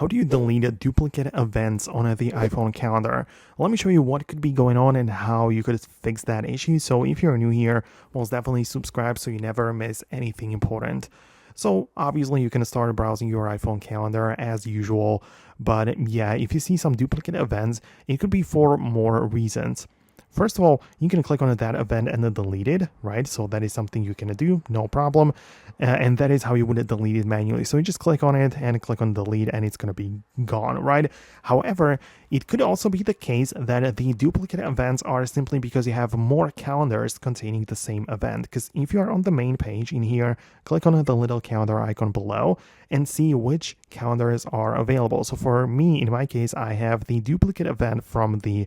How do you delete duplicate events on the iPhone calendar? Let me show you what could be going on and how you could fix that issue. So if you're new here, most definitely subscribe so you never miss anything important. So obviously you can start browsing your iPhone calendar as usual, but yeah, if you see some duplicate events, it could be for more reasons. First of all, you can click on that event and then delete it, right? So that is something you can do, no problem. And that is how you would delete it manually. So you just click on it and click on delete and it's going to be gone, right? However, it could also be the case that the duplicate events are simply because you have more calendars containing the same event. Because if you're on the main page in here, click on the little calendar icon below and see which calendars are available. So for me, in my case, I have the duplicate event from the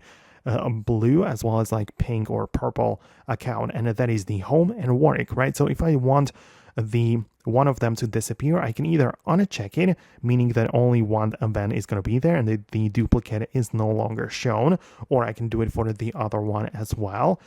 blue as well as like pink or purple account, and that is the home and work, right? So if I want the one of them to disappear, I can either uncheck it, meaning that only one event is going to be there and the duplicate is no longer shown, or I can do it for the other one as well.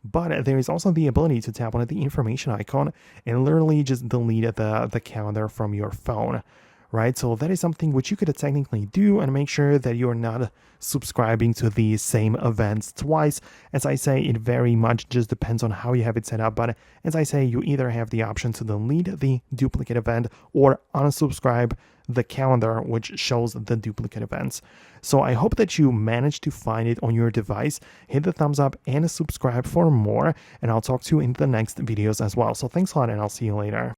But there is also the ability to tap on the information icon and literally just delete the calendar from your phone, right? So that is something which you could technically do and make sure that you're not subscribing to the same events twice. As I say, it very much just depends on how you have it set up. But as I say, you either have the option to delete the duplicate event or unsubscribe the calendar which shows the duplicate events. So I hope that you managed to find it on your device. Hit the thumbs up and subscribe for more, and I'll talk to you in the next videos as well. So thanks a lot, and I'll see you later.